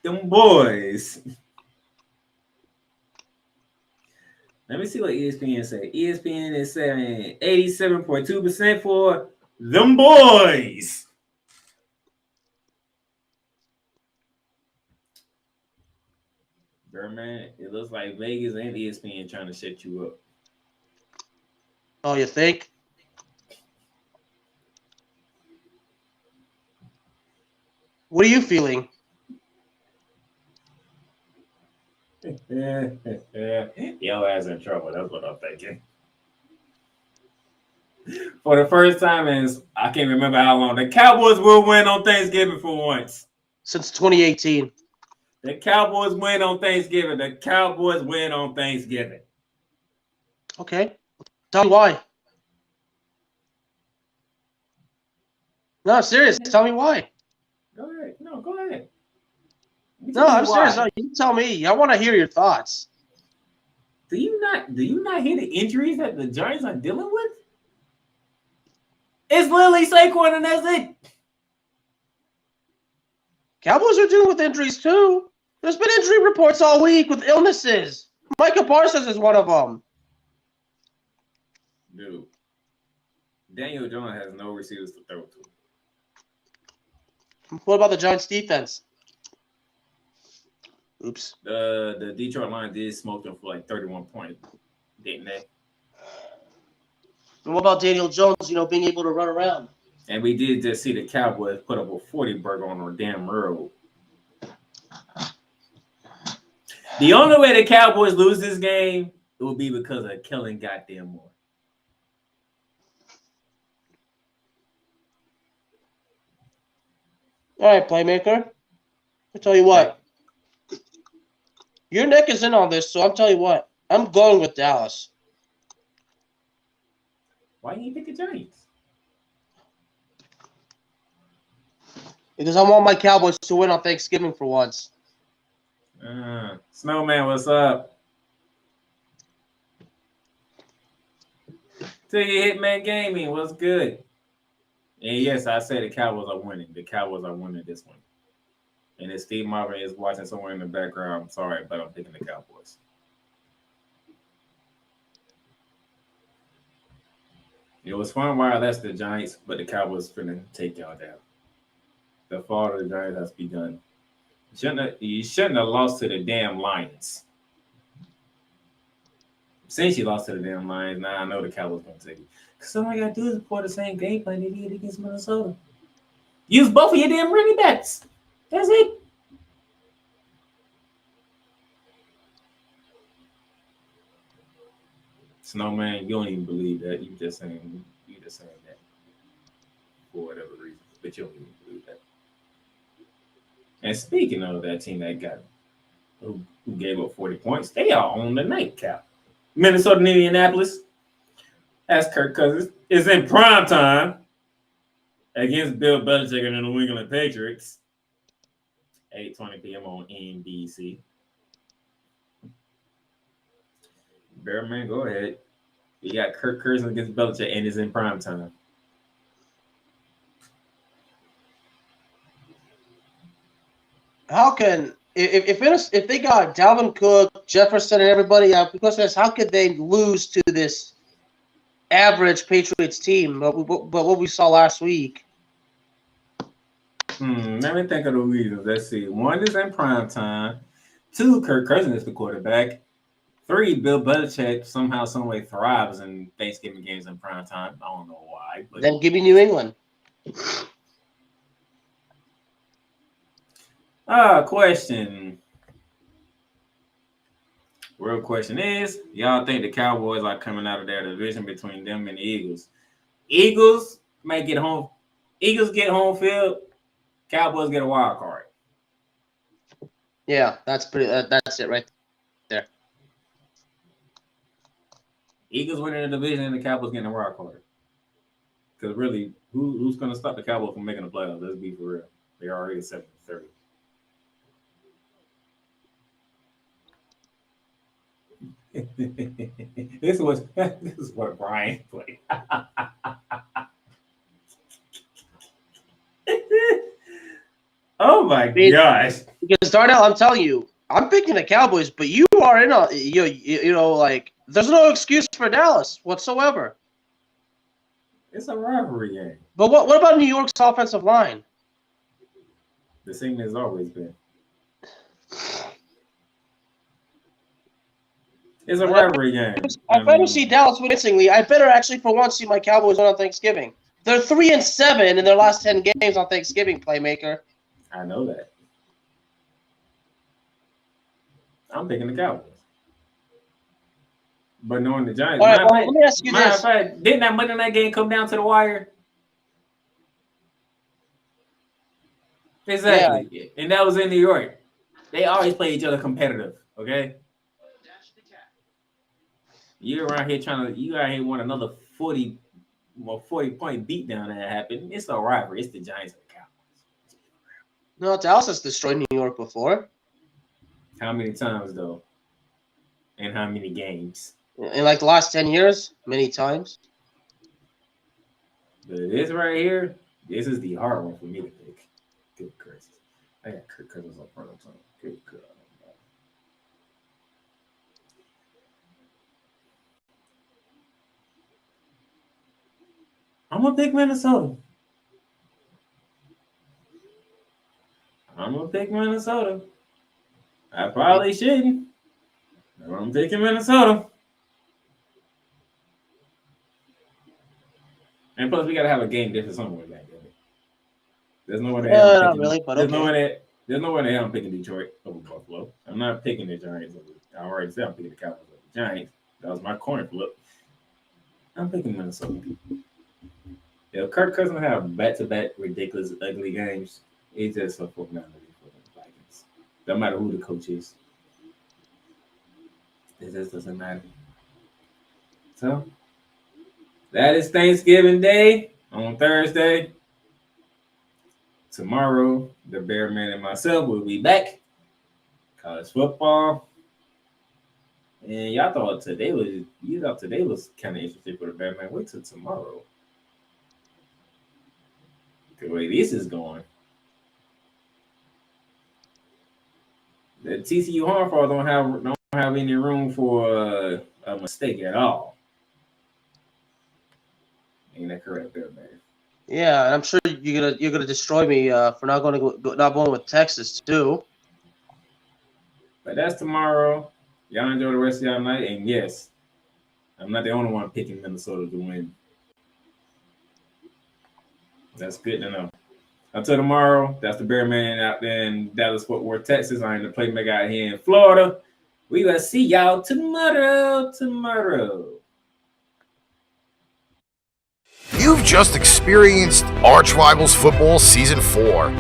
them boys. Let me see what ESPN say. ESPN is saying 87.2% for them boys. Birdman, it looks like Vegas and ESPN trying to set you up. Oh, you think? What are you feeling? Yo ass in trouble. That's what I'm thinking. For the first time in I can't remember how long, the Cowboys will win on Thanksgiving for once. Since 2018. The Cowboys win on Thanksgiving. Okay. Tell me why. No, I'm serious. Tell me why. Go ahead. No, go ahead. No, I'm serious. No, you tell me. I want to hear your thoughts. Do you not hear the injuries that the Giants are dealing with? It's literally Saquon and that's it. Cowboys are dealing with injuries too. There's been injury reports all week with illnesses. Micah Parsons is one of them. Dude, Daniel Jones has no receivers to throw to. What about the Giants defense? Oops. The Detroit Lions did smoke them for like 31 points, didn't they? And what about Daniel Jones, being able to run around? And we did just see the Cowboys put up a 40 burger on a damn road. The only way the Cowboys lose this game, it will be because of Kellen goddamn Moore. All right, Playmaker. I'll tell you what. Your neck is in on this, so I'll tell you what. I'm going with Dallas. Why didn't you pick the Giants? Because I want my Cowboys to win on Thanksgiving for once. Snowman, what's up? To your Hitman Gaming, what's good? And yes, I say the Cowboys are winning. The Cowboys are winning this one. And if Steve Marvin is watching somewhere in the background, I'm sorry, but I'm picking the Cowboys. It was fun while that's the Giants, but the Cowboys finna take y'all down. The fall of the Giants has begun. You shouldn't have lost to the damn Lions. Since you lost to the damn Lions, now I know the Cowboys gonna take it. Because all I gotta do is report the same game plan they did against Minnesota. Use both of your damn running backs. That's it. Snowman, you don't even believe that. You just saying that for whatever reason, but you don't even believe that. And speaking of that team that got who gave up 40 points, they are on the nightcap. Minnesota and Indianapolis. That's Kirk Cousins. Is in prime time against Bill Belichick and the New England Patriots. 8:20 p.m. on NBC. Bearman, go ahead. You got Kirk Cousins against Belichick, and it's in prime time. How can if they got Dalvin Cook, Jefferson, and everybody out? Because how could they lose to this average Patriots team? But what we saw last week. Let me think of the reasons. Let's see. 1 is in prime time. 2, Kirk Cousins is the quarterback. 3, Bill Belichick somehow, some way thrives in Thanksgiving games in prime time. I don't know why. But Then give me New England. Question. Real question is, y'all think the Cowboys are coming out of their division between them and the Eagles? Eagles might get home. Eagles get home field. Cowboys get a wild card. Yeah, that's it right there. Eagles winning the division and the Cowboys getting a wild card. Because really, who's going to stop the Cowboys from making the playoffs? Let's be for real. They're already 7-30. This is what Brian played. Oh my gosh! Because Darnell, I'm telling you, I'm picking the Cowboys, but you are in a you know like there's no excuse for Dallas whatsoever. It's a rivalry game. But what about New York's offensive line? The same as always been. It's a rivalry game. I'd better see Dallas winningly. I better actually for once see my Cowboys win on Thanksgiving. They're 3-7 in their last 10 games on Thanksgiving, Playmaker. I know that. I'm picking the Cowboys. But knowing the Giants, all right, well, let me ask you this. Didn't that Monday night game come down to the wire? Exactly. Yeah. And that was in New York. They always play each other competitive, okay? You're around here you out here want another 40-point beatdown that happened. It's a rivalry. It's the Giants and the Cowboys. No, Dallas has destroyed New York before. How many times, though? And how many games? In like the last 10 years, many times. But this right here, this is the hard one for me to pick. Good Christ. I got Kirk Cousins on front of time. Good God. I'm going to pick Minnesota. I probably shouldn't. I'm picking Minnesota. And plus, we got to have a game difference somewhere back there. There's no way the hell I'm picking. There's no way the hell I'm picking Detroit over Buffalo. I'm not picking the Giants over. I already said I'm picking the Cowboys over the Giants. That was my coin flip. I'm picking Minnesota. If Kirk Cousins have back-to-back ridiculous, ugly games, it's just a formality for the Vikings. No matter who the coach is. It just doesn't matter. So, that is Thanksgiving Day on Thursday. Tomorrow, the Bear Man and myself will be back. College football. And y'all thought today was kind of interesting for the Bear Man. Wait till tomorrow. The way this is going. The TCU Harmfall don't have any room for a mistake at all. Ain't that correct, Bear Man? Yeah, and I'm sure you're gonna destroy me for not going with Texas too. But that's tomorrow. Y'all enjoy the rest of y'all night, and yes, I'm not the only one picking Minnesota to win. That's good to know. Until tomorrow, that's the Bear Man out there in Dallas-Fort Worth, Texas. I'm the Playmaker out here in Florida. We will see y'all tomorrow. You've just experienced ArchRivals Football Season 4.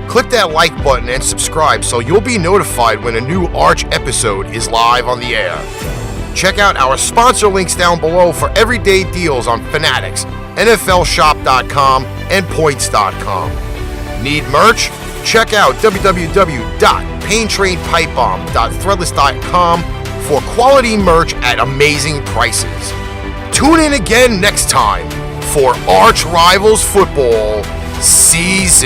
Click that like button and subscribe so you'll be notified when a new Arch episode is live on the air. Check out our sponsor links down below for everyday deals on Fanatics, NFLshop.com, and Points.com. Need merch? Check out www.paintrainpipebomb.threadless.com for quality merch at amazing prices. Tune in again next time for ArchRivals Football Season